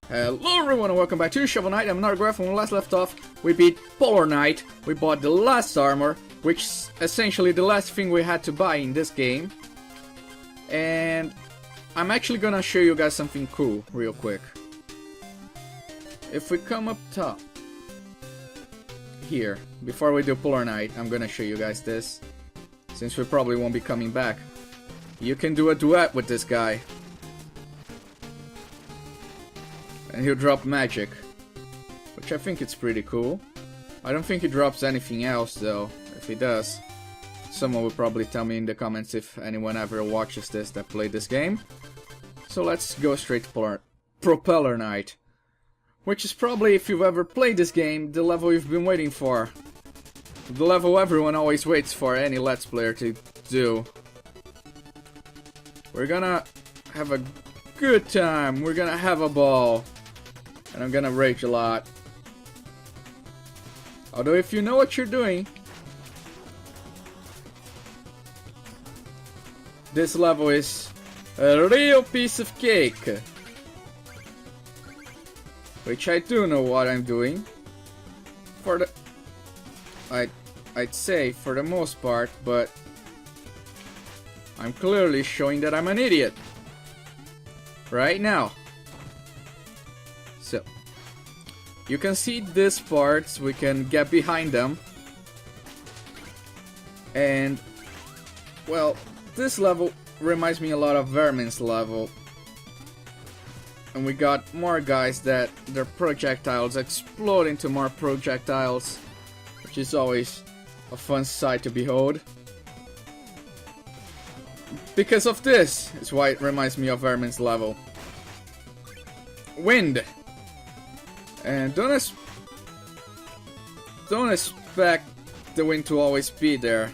Hello everyone and welcome back to Shovel Knight. I'm Nargraph. When we last left off, we beat Propeller Night. We bought the last armor, which is essentially the last thing we had to buy in this game. And I'm actually gonna show you guys something cool real quick. If we come up top here, before we do Propeller Night, I'm gonna show you guys this, since we probably won't be coming back. You can do a duet with this guy. And he'll drop magic, which I think it's pretty cool. I don't think he drops anything else though. If he does, someone will probably tell me in the comments if anyone ever watches this that played this game. So let's go straight to Propeller Night, which is probably, if you've ever played this game, the level you've been waiting for. The level everyone always waits for any Let's Player to do. We're gonna have a good time, we're gonna have a ball. And I'm gonna rage a lot. Although if you know what you're doing, this level is a real piece of cake. Which I do know what I'm doing. For the... I'd say for the most part, but I'm clearly showing that I'm an idiot. Right now. So, you can see these parts, we can get behind them. And, well, this level reminds me a lot of Vermin's level. And we got more guys that their projectiles explode into more projectiles, which is always a fun sight to behold. Because of this is why it reminds me of Vermin's level. Wind. And don't expect the wind to always be there.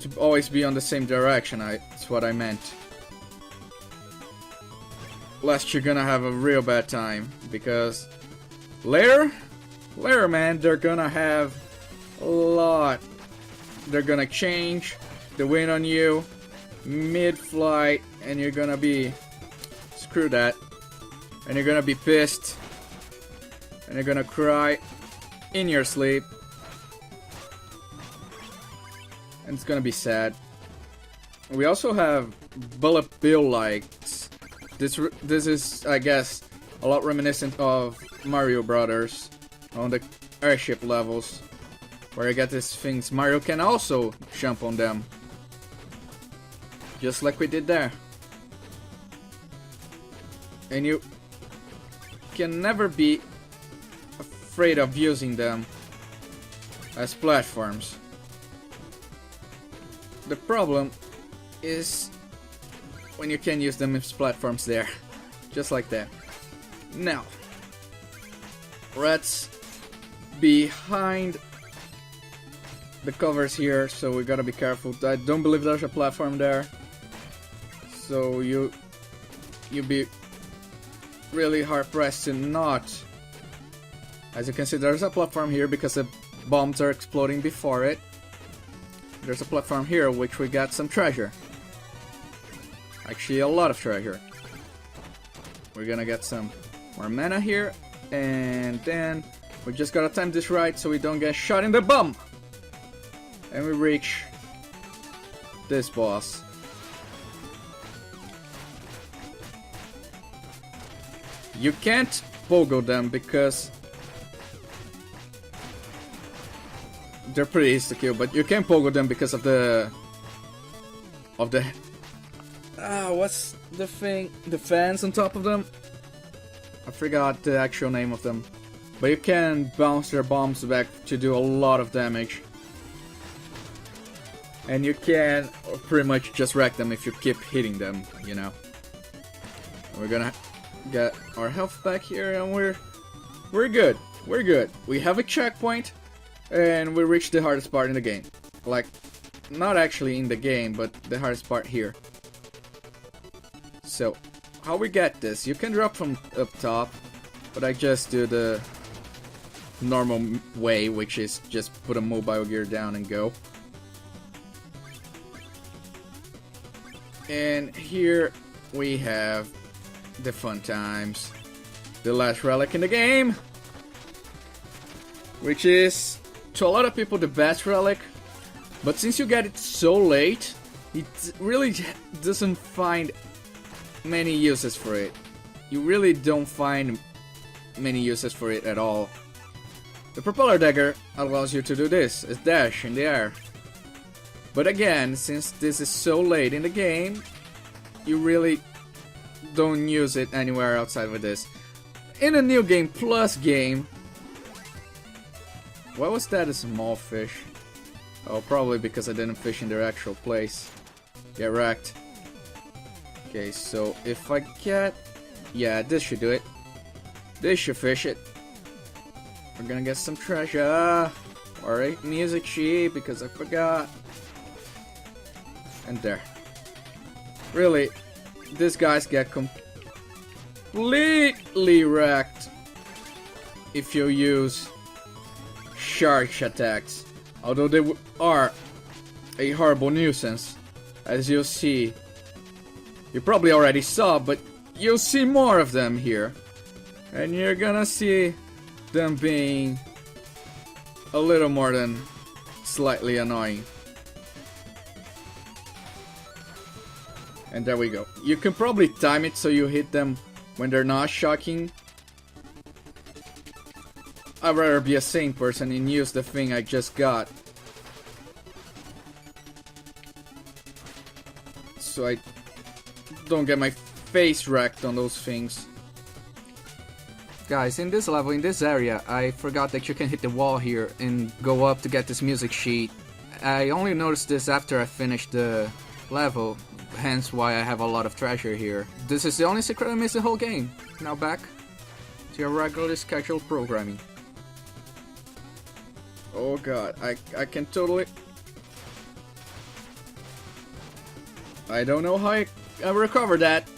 To always be on the same direction, that's what I meant. Lest you're gonna have a real bad time, because later man, they're gonna have a lot. They're gonna change the wind on you mid-flight, and you're gonna be... Screw that. And you're gonna be pissed. And you're gonna cry in your sleep. And it's gonna be sad. We also have bullet bill lights. This is, I guess, a lot reminiscent of Mario Brothers on the airship levels, where you get these things. Mario can also jump on them, just like we did there. And you can never be afraid of using them as platforms. The problem is when you can use them as platforms there. Just like that. Now, Rat's behind the covers here, so we gotta be careful. I don't believe there's a platform there. So you be really hard pressed to not. As you can see, there's a platform here because the bombs are exploding before it. There's a platform here which we got some treasure. Actually a lot of treasure. We're gonna get some more mana here, and then we just gotta time this right so we don't get shot in the bum. And we reach this boss. You can't Pogo them because they're pretty easy to kill, but you can Pogo them because of the what's the thing? The fans on top of them? I forgot the actual name of them. But you can bounce their bombs back to do a lot of damage. And you can pretty much just wreck them if you keep hitting them, you know. We're gonna get our health back here, and we're good. We're good. We have a checkpoint, and we reached the hardest part in the game. Like, not actually in the game, but the hardest part here. So, how we get this? You can drop from up top, but I just do the normal way, which is just put a mobile gear down and go. And here we have the fun times. The last relic in the game, which is, to a lot of people, the best relic. But since you get it so late, it really doesn't find many uses for it. You really don't find many uses for it at all. The propeller dagger allows you to do this, a dash in the air. But again, since this is so late in the game, you really don't use it anywhere outside of this. In a New Game Plus game... Why was that a small fish? Oh, probably because I didn't fish in their actual place. Get wrecked. Okay, so if I get... Yeah, this should do it. This should fish it. We're gonna get some treasure. Alright, music sheet, because I forgot. And there. Really, these guys get completely wrecked if you use shark attacks. Although they are a horrible nuisance, as you'll see. You probably already saw, but you'll see more of them here. And you're gonna see them being a little more than slightly annoying. And there we go. You can probably time it so you hit them when they're not shocking. I'd rather be a sane person and use the thing I just got, so I don't get my face wrecked on those things. Guys, in this level, in this area, I forgot that you can hit the wall here and go up to get this music sheet. I only noticed this after I finished the level, hence why I have a lot of treasure here. This is the only secret I missed the whole game. Now back to your regularly scheduled programming. Oh god, I can totally... I don't know how I recovered that.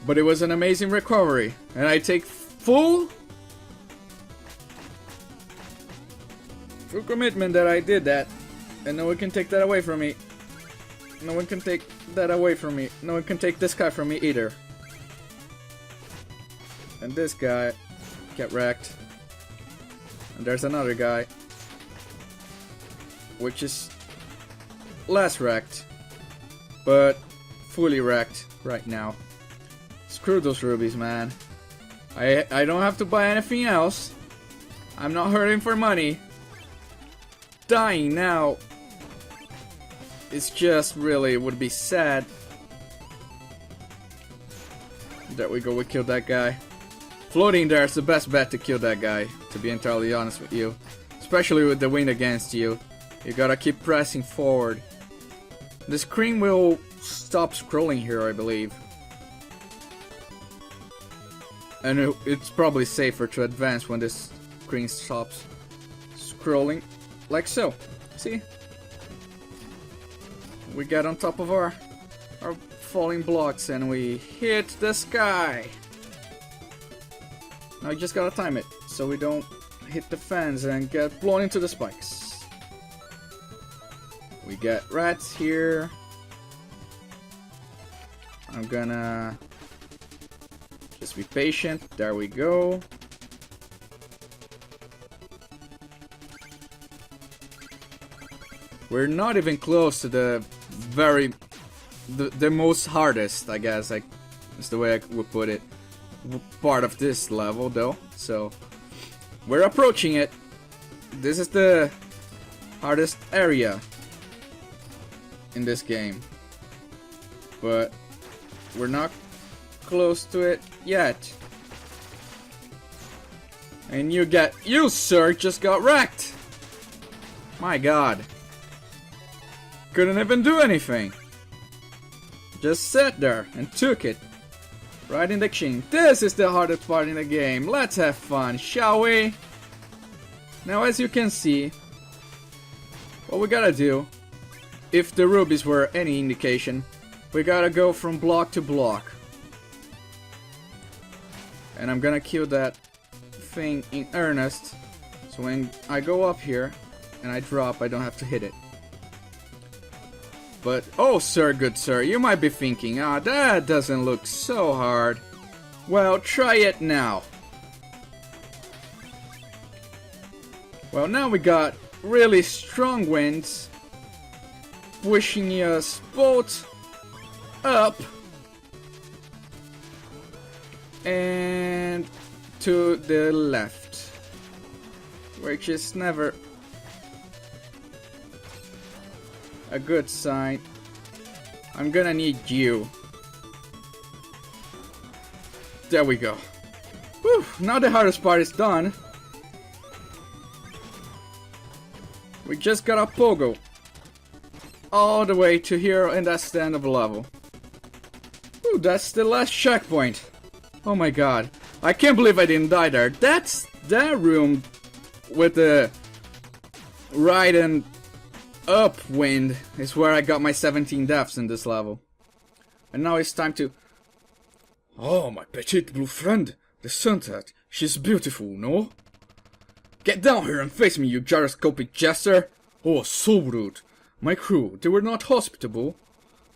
But it was an amazing recovery. And I take full commitment that I did that. And no one can take that away from me. No one can take that away from me. No one can take this guy from me either. And this guy get wrecked. And there's another guy, which is less wrecked, but fully wrecked right now. Screw those rubies, man. I don't have to buy anything else. I'm not hurting for money. Dying now, it's just really would be sad. There we go, we killed that guy. Floating there is the best bet to kill that guy, to be entirely honest with you. Especially with the wind against you. You gotta keep pressing forward. The screen will stop scrolling here, I believe. And it's probably safer to advance when this screen stops scrolling. Like so. See? We get on top of our falling blocks and we hit the sky. Now you just gotta time it so we don't hit the fence and get blown into the spikes. We get rats here. I'm gonna just be patient. There we go. We're not even close to the most hardest, I guess, like, is the way I would put it, part of this level though. So we're approaching it. This is the hardest area in this game, but we're not close to it yet. And you sir just got wrecked. My god. Couldn't even do anything. Just sat there and took it. Right in the chin. This is the hardest part in the game. Let's have fun, shall we? Now as you can see, what we gotta do, if the rubies were any indication, we gotta go from block to block. And I'm gonna kill that thing in earnest, so when I go up here and I drop, I don't have to hit it. But, oh sir, good sir, you might be thinking, ah, that doesn't look so hard. Well, try it now. Well, now we got really strong winds pushing us both up and to the left, which is never a good sign. I'm gonna need you. There we go. Whew, now the hardest part is done. We just got a Pogo all the way to here, and that's the end of the level. Ooh, that's the last checkpoint. Oh my god. I can't believe I didn't die there. That's that room with the right and upwind is where I got my 17 deaths in this level. And now it's time to... Oh, my petite blue friend, the sunset. She's beautiful, no? Get down here and face me, you gyroscopic jester! Oh, so rude. My crew, they were not hospitable.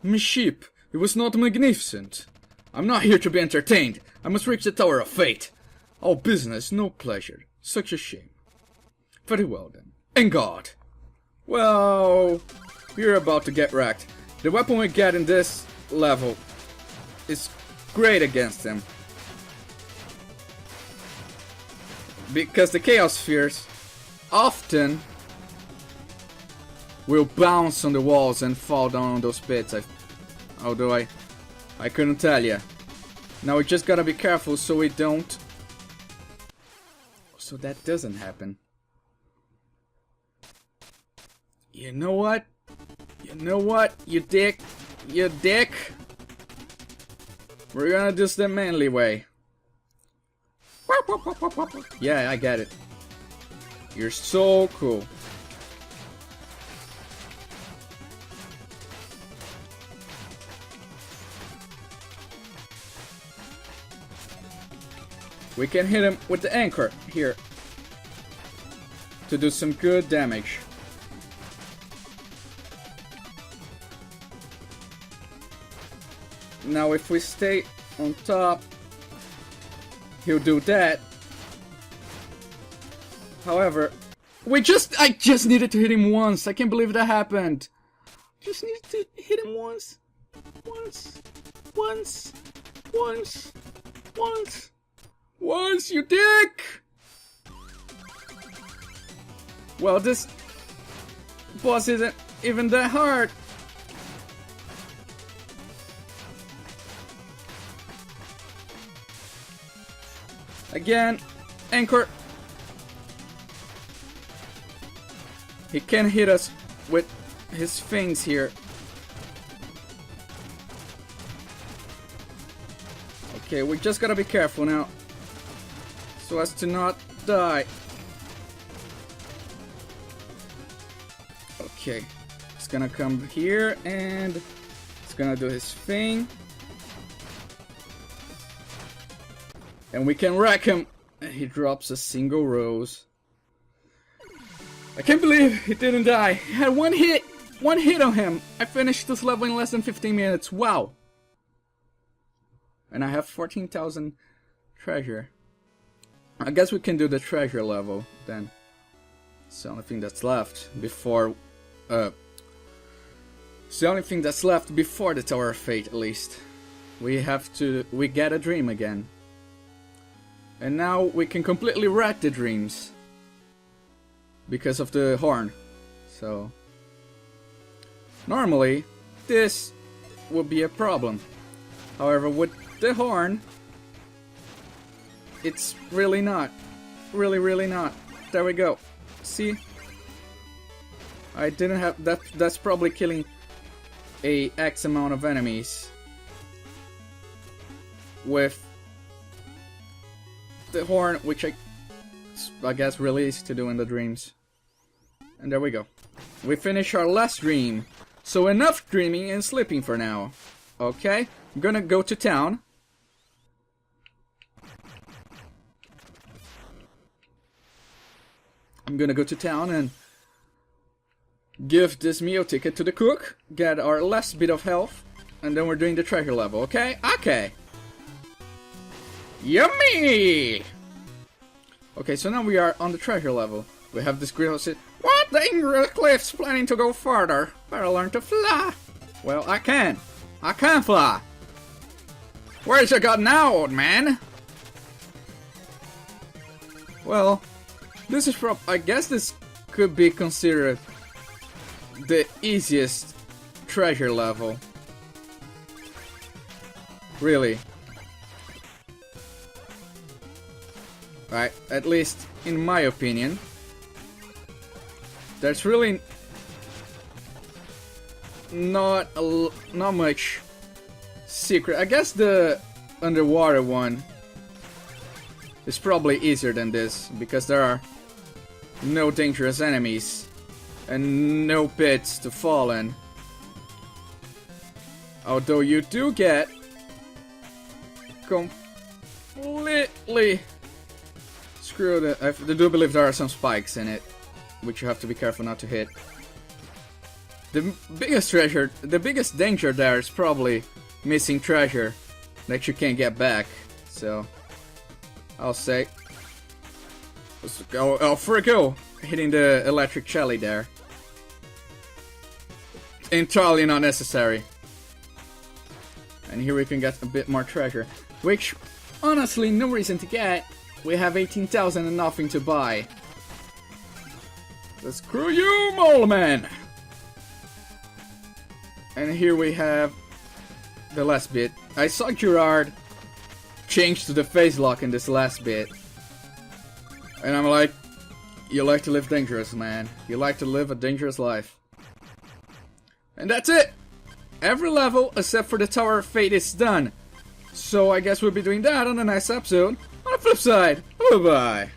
My ship, it was not magnificent. I'm not here to be entertained. I must reach the Tower of Fate. All business, no pleasure. Such a shame. Very well then. And God. Well, we're about to get wrecked. The weapon we get in this level is great against him. Because the Chaos Spheres often will bounce on the walls and fall down on those pits. Although I couldn't tell you. Now we just gotta be careful so we don't... So that doesn't happen. You know what? You know what, you dick? You dick? We're gonna do this the manly way. Yeah, I get it. You're so cool. We can hit him with the anchor here to do some good damage. Now if we stay on top, he'll do that. However, I just needed to hit him once. I can't believe that happened. Just needed to hit him once. Once, you dick! Well, this boss isn't even that hard. Again, anchor. He can hit us with his things here. Okay, we just gotta be careful now, so as to not die. Okay, it's gonna come here and it's gonna do his thing. And we can wreck him. And he drops a single rose. I can't believe he didn't die. He had one hit on him. I finished this level in less than 15 minutes. Wow. And I have 14,000 treasure. I guess we can do the treasure level then. It's the only thing that's left before... it's the only thing that's left before the Tower of Fate, at least. We get a dream again. And now we can completely wreck the dreams. Because of the horn. So... normally, this would be a problem. However, with the horn, it's really not. Really not. There we go. See? I didn't have... That's probably killing a X amount of enemies. With the horn, which I guess really easy to do in the dreams. And there we go. We finish our last dream. So enough dreaming and sleeping for now. Okay, I'm gonna go to town. I'm gonna go to town and give this meal ticket to the cook, get our last bit of health, and then we're doing the treasure level, okay? Okay. Yummy! Okay, so now we are on the treasure level. We have this grill sit. What? The Ingrid Cliff's planning to go farther. Better learn to fly. Well, I can. I can fly. Where's you got now, old man? Well, this is I guess this could be considered the easiest treasure level. Really. Right, at least in my opinion. There's really not much secret. I guess the underwater one is probably easier than this because there are no dangerous enemies and no pits to fall in. Although you do get completely screwed. I do believe there are some spikes in it, which you have to be careful not to hit. The biggest treasure, the biggest danger there is probably missing treasure that you can't get back. So, I'll say, oh frick, hitting the electric jelly there. Entirely not necessary. And here we can get a bit more treasure, which, honestly, no reason to get. We have 18,000 and nothing to buy. Screw you, mole man! And here we have the last bit. I saw Gerard change to the face lock in this last bit. And I'm like, you like to live dangerous, man. You like to live a dangerous life. And that's it! Every level except for the Tower of Fate is done. So I guess we'll be doing that on the next episode. On the flip side, bye-bye.